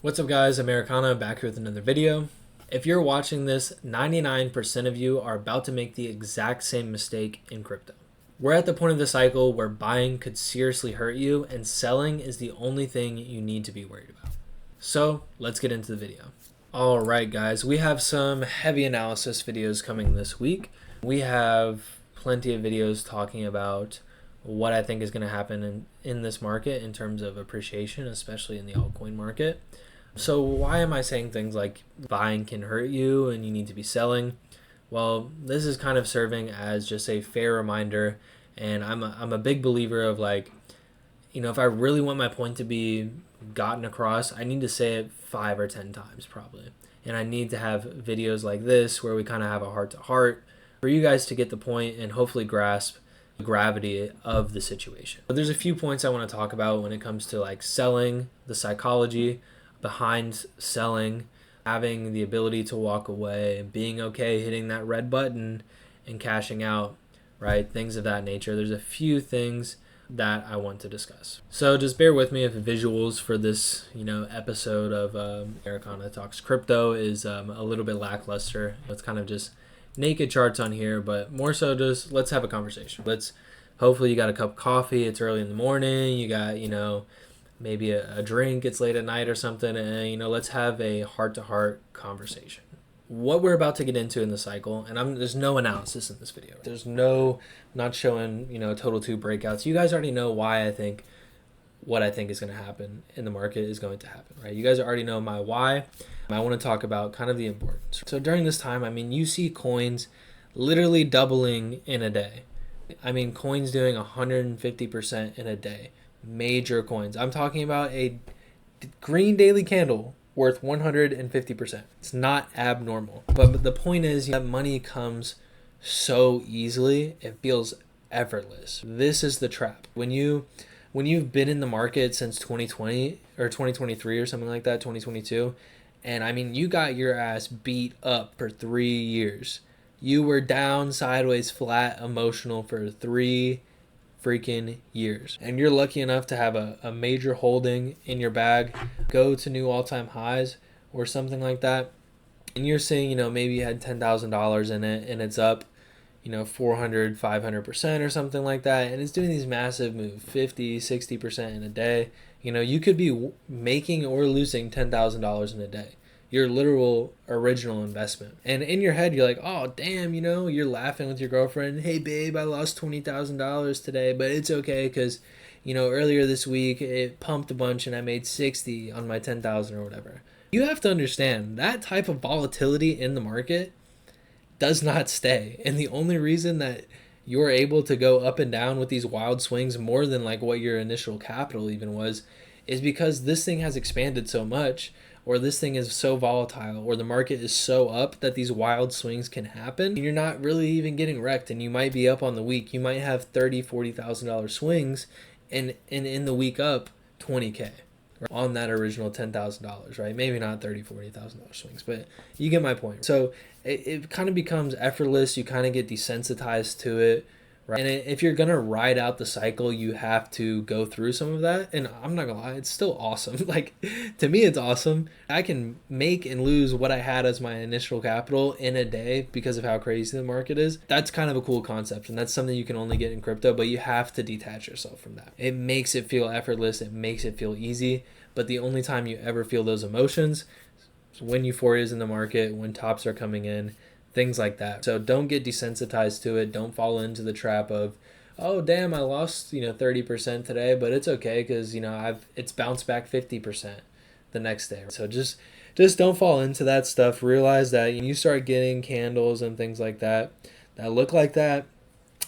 What's up guys, Americana back here with another video. If you're watching this, 99% of you are about to make the exact same mistake in crypto. We're at the point of the cycle where buying could seriously hurt you and selling is the only thing you need to be worried about. So let's get into the video. Alright guys, we have some heavy analysis videos coming this week. We have plenty of videos talking about what I think is going to happen in this market in terms of appreciation, especially in the altcoin market. So why am I saying things like buying can hurt you and you need to be selling? Well, this is kind of serving as just a fair reminder, and I'm a big believer of if I really want my point to be gotten across, I need to say it 5 or 10 times probably. And I need to have videos like this where we kind of have a heart-to-heart for you guys to get the point and hopefully grasp the gravity of the situation. But there's a few points I want to talk about when it comes to selling, the psychology behind selling, having the ability to walk away, being okay hitting that red button and cashing out, right? Things of that nature. There's a few things that I want to discuss. So just bear with me if visuals for this, episode of Americana Talks Crypto is a little bit lackluster. It's kind of just naked charts on here, but more so just let's have a conversation. Hopefully you got a cup of coffee, it's early in the morning, you got, maybe a drink, it's late at night or something, and let's have a heart-to-heart conversation. What we're about to get into in the cycle, and there's no analysis in this video. Not showing, total two breakouts. You guys already know why I think what I think is going to happen in the market is going to happen, right? You guys already know my why. I want to talk about kind of the importance. So during this time, you see coins literally doubling in a day. Coins doing 150% in a day. Major coins. I'm talking about a green daily candle worth 150%. It's not abnormal. But the point is that money comes so easily, it feels effortless. This is the trap. When you've been in the market since 2020 or 2023 or something like that, 2022, and you got your ass beat up for 3 years. You were down, sideways, flat, emotional for 3 freaking years, and you're lucky enough to have a major holding in your bag go to new all-time highs or something like that, and you're seeing maybe you had $10,000 in it and it's up 400-500% or something like that, and it's doing these massive moves 50-60% in a day. You could be making or losing $10,000 in a day, your literal original investment. And in your head, you're like, oh, damn, you're laughing with your girlfriend. Hey, babe, I lost $20,000 today, but it's okay because, earlier this week it pumped a bunch and I made 60 on my 10,000 or whatever. You have to understand that type of volatility in the market does not stay. And the only reason that you're able to go up and down with these wild swings more than what your initial capital even was is because this thing has expanded so much, or this thing is so volatile, or the market is so up that these wild swings can happen. And you're not really even getting wrecked, and you might be up on the week. You might have $30,000-$40,000 swings, and in the week up 20K on that original $10,000, right? Maybe not $30,000-$40,000 swings, but you get my point. So it kind of becomes effortless. You kind of get desensitized to it. Right. And if you're going to ride out the cycle, you have to go through some of that. And I'm not going to lie, it's still awesome. To me, it's awesome. I can make and lose what I had as my initial capital in a day because of how crazy the market is. That's kind of a cool concept. And that's something you can only get in crypto, but you have to detach yourself from that. It makes it feel effortless. It makes it feel easy. But the only time you ever feel those emotions is when Euphoria is in the market, when tops are coming in, things like that. So don't get desensitized to it. Don't fall into the trap of, oh damn, I lost 30% today, but it's okay because it's bounced back 50% the next day. So just don't fall into that stuff. Realize that when you start getting candles and things like that look like that,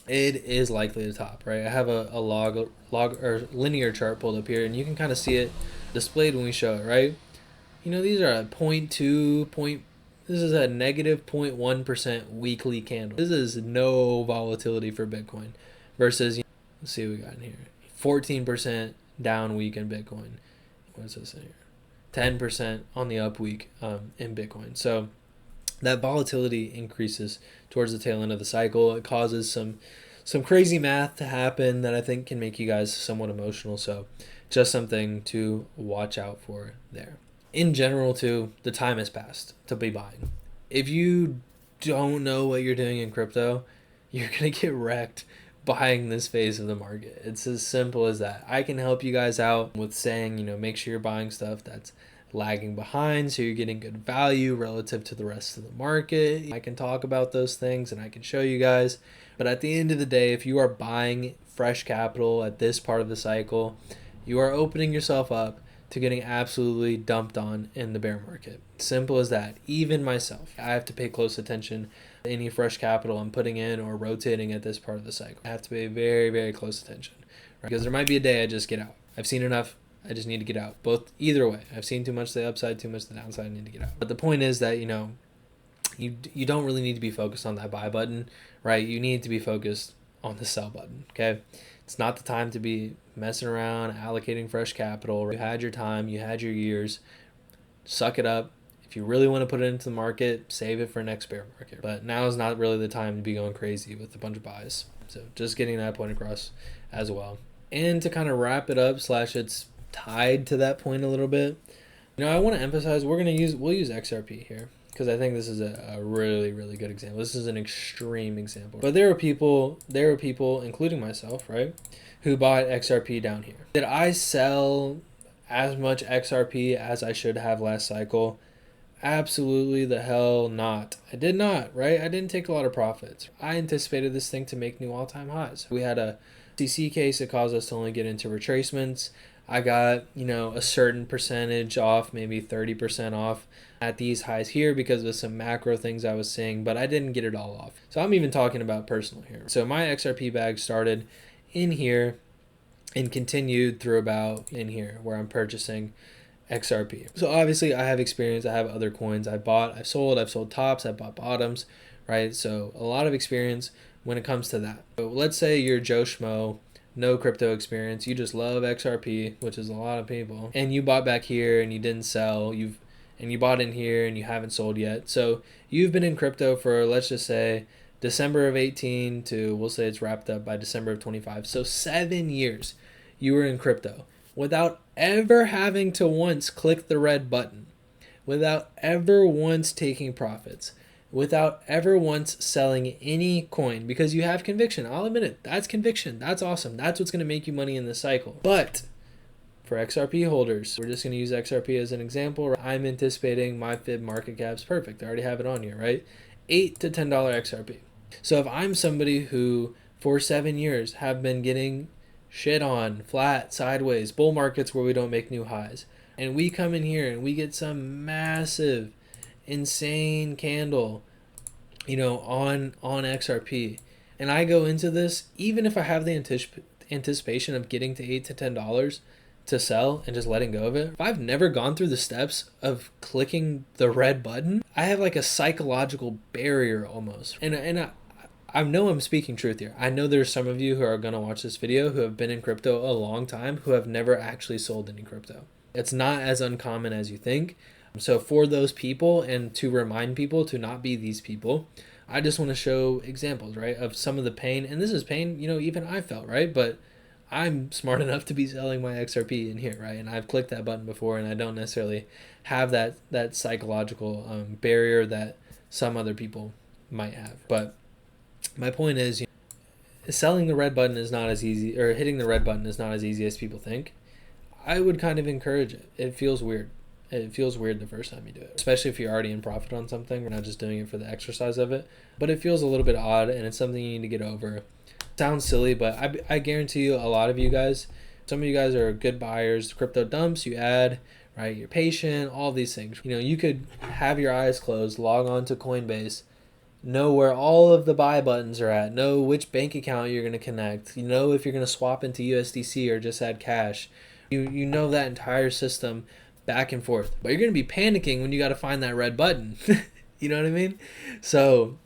it is likely to top, right? I have a log or linear chart pulled up here, and you can kind of see it displayed when we show it, right? These are at 0.2. This is a negative 0.1% weekly candle. This is no volatility for Bitcoin versus, let's see what we got in here. 14% down week in Bitcoin. What is this in here? 10% on the up week in Bitcoin. So that volatility increases towards the tail end of the cycle. It causes some crazy math to happen that I think can make you guys somewhat emotional. So just something to watch out for there. in general too, the time has passed to be buying. If you don't know what you're doing in crypto, you're going to get wrecked buying this phase of the market. It's as simple as that. I can help you guys out with saying, make sure you're buying stuff that's lagging behind so you're getting good value relative to the rest of the market. I can talk about those things and I can show you guys. But at the end of the day, if you are buying fresh capital at this part of the cycle, you are opening yourself up to getting absolutely dumped on in the bear market. Simple as that. Even myself, I have to pay close attention to any fresh capital I'm putting in or rotating at this part of the cycle. I have to pay very, very close attention, right? Because there might be a day I just get out. I've seen enough. I just need to get out. Either way. I've seen too much to the upside, too much to the downside. I need to get out. But the point is that, you don't really need to be focused on that buy button, right? You need to be focused on the sell button, okay? It's not the time to be messing around, allocating fresh capital. You had your time, you had your years. Suck it up. If you really want to put it into the market, save it for next bear market. But now is not really the time to be going crazy with a bunch of buys. So just getting that point across as well. And to kind of wrap it up, / it's tied to that point a little bit. I want to emphasize we'll use XRP here, because I think this is a really, really good example. This is an extreme example. But there are people, including myself, right, who bought XRP down here. Did I sell as much XRP as I should have last cycle? Absolutely the hell not. I did not, right? I didn't take a lot of profits. I anticipated this thing to make new all-time highs. We had a CC case that caused us to only get into retracements. I got, a certain percentage off, maybe 30% off at these highs here because of some macro things I was seeing, but I didn't get it all off. So I'm even talking about personal here. So my XRP bag started in here and continued through about in here where I'm purchasing XRP. So obviously I have experience. I have other coins. I've sold tops, I've bought bottoms, right? So a lot of experience when it comes to that. But let's say you're Joe Schmo, no crypto experience, you just love XRP, which is a lot of people, and you bought back here and you didn't sell, and you bought in here and you haven't sold yet. So you've been in crypto for, let's just say, December of 18 to, we'll say it's wrapped up by December of 25. So 7 years you were in crypto without ever having to once click the red button, without ever once taking profits, without ever once selling any coin, because you have conviction. I'll admit it. That's conviction. That's awesome. That's what's going to make you money in this cycle. But for XRP holders, we're just going to use XRP as an example. I'm anticipating my fib market cap's perfect. I already have it on here, right? $8 to $10 XRP. So if I'm somebody who for 7 years have been getting shit on, flat, sideways, bull markets where we don't make new highs, and we come in here and we get some massive, insane candle, on XRP, and I go into this, even if I have the anticipation of getting to $8 to $10 to sell and just letting go of it, if I've never gone through the steps of clicking the red button, I have like a psychological barrier almost. And I know I'm speaking truth here. I know there's some of you who are going to watch this video who have been in crypto a long time who have never actually sold any crypto. It's not as uncommon as you think. So for those people, and to remind people to not be these people, I just want to show examples, right, of some of the pain. And this is pain, even I felt, right? But I'm smart enough to be selling my XRP in here, right? And I've clicked that button before, and I don't necessarily have that psychological barrier that some other people might have. But my point is, selling the red button is not as easy, or hitting the red button is not as easy as people think. I would kind of encourage it. It feels weird. It feels weird the first time you do it, especially if you're already in profit on something. We're not just doing it for the exercise of it, but it feels a little bit odd, and it's something you need to get over. Sounds silly, but I guarantee you, a lot of you guys, some of you guys are good buyers. Crypto dumps, you add, right? You're patient, all these things. You could have your eyes closed, log on to Coinbase, know where all of the buy buttons are at, know which bank account you're going to connect, if you're going to swap into USDC or just add cash. You know that entire system back and forth, but you're going to be panicking when you got to find that red button. You know what I mean? So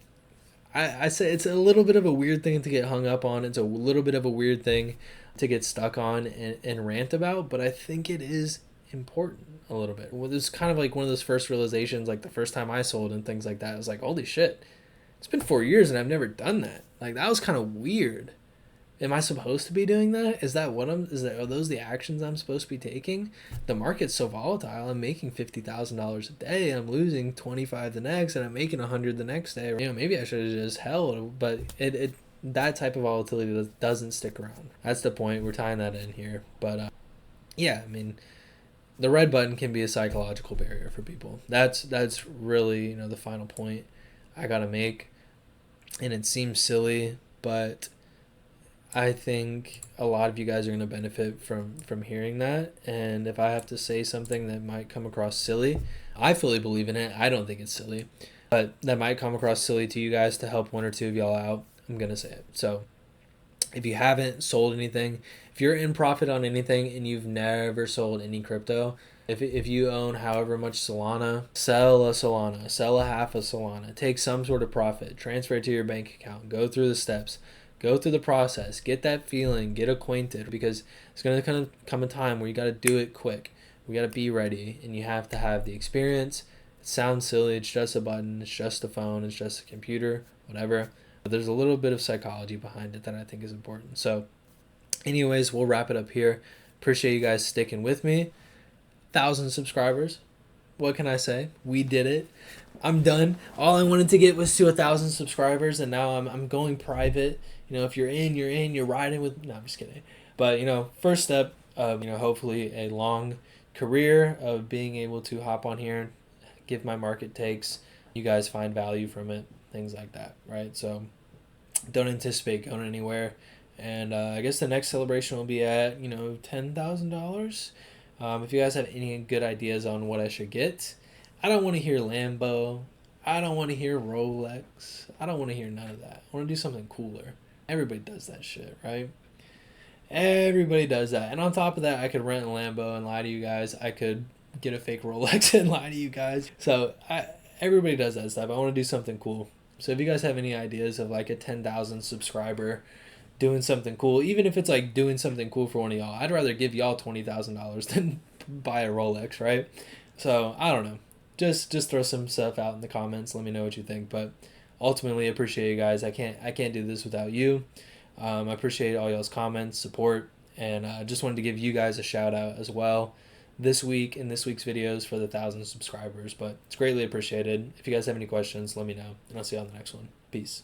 I say it's a little bit of a weird thing to get hung up on. It's a little bit of a weird thing to get stuck on and rant about, but I think it is important a little bit. Well, it's kind of like one of those first realizations, like the first time I sold and things like that. I was like, holy shit, it's been 4 years and I've never done that. Like, that was kind of weird. Am I supposed to be doing that? Is that what are those the actions I'm supposed to be taking? The market's so volatile. I'm making $50,000 a day. I'm losing 25 the next, and I'm making 100 the next day. Maybe I should have just held, but it that type of volatility doesn't stick around. That's the point. We're tying that in here. But yeah, I mean, the red button can be a psychological barrier for people. That's really the final point I gotta make, and it seems silly, but I think a lot of you guys are going to benefit from hearing that. And if I have to say something that might come across silly, I fully believe in it. I don't think it's silly, but that might come across silly to you guys to help one or two of y'all out. I'm going to say it. So if you haven't sold anything, if you're in profit on anything and you've never sold any crypto, if you own however much Solana, sell a Solana, sell a half a Solana, take some sort of profit, transfer it to your bank account, go through the steps, go through the process, get that feeling, get acquainted, because it's going to come a time where you got to do it quick. We got to be ready, and you have to have the experience. It sounds silly. It's just a button. It's just a phone. It's just a computer, whatever. But there's a little bit of psychology behind it that I think is important. So anyways, we'll wrap it up here. Appreciate you guys sticking with me. 1,000 subscribers. What can I say? We did it. I'm done. All I wanted to get was to 1,000 subscribers, and now I'm going private. If you're in, you're in. You're riding with. No, I'm just kidding. But first step of hopefully a long career of being able to hop on here, give my market takes. You guys find value from it, things like that, right? So don't anticipate going anywhere. And I guess the next celebration will be at $10,000. If you guys have any good ideas on what I should get, I don't want to hear Lambo. I don't want to hear Rolex. I don't want to hear none of that. I want to do something cooler. Everybody does that shit, right? Everybody does that. And on top of that, I could rent a Lambo and lie to you guys. I could get a fake Rolex and lie to you guys. So everybody does that stuff. I want to do something cool. So if you guys have any ideas of like a 10,000 subscriber doing something cool, even if it's like doing something cool for one of y'all, I'd rather give y'all $20,000 than buy a Rolex, right? So I don't know. Just throw some stuff out in the comments. Let me know what you think. But ultimately, appreciate you guys. I can't do this without you. I appreciate all y'all's comments, support, and I just wanted to give you guys a shout out as well this week in this week's videos for the 1,000 subscribers. But it's greatly appreciated. If you guys have any questions, let me know, and I'll see you on the next one. Peace.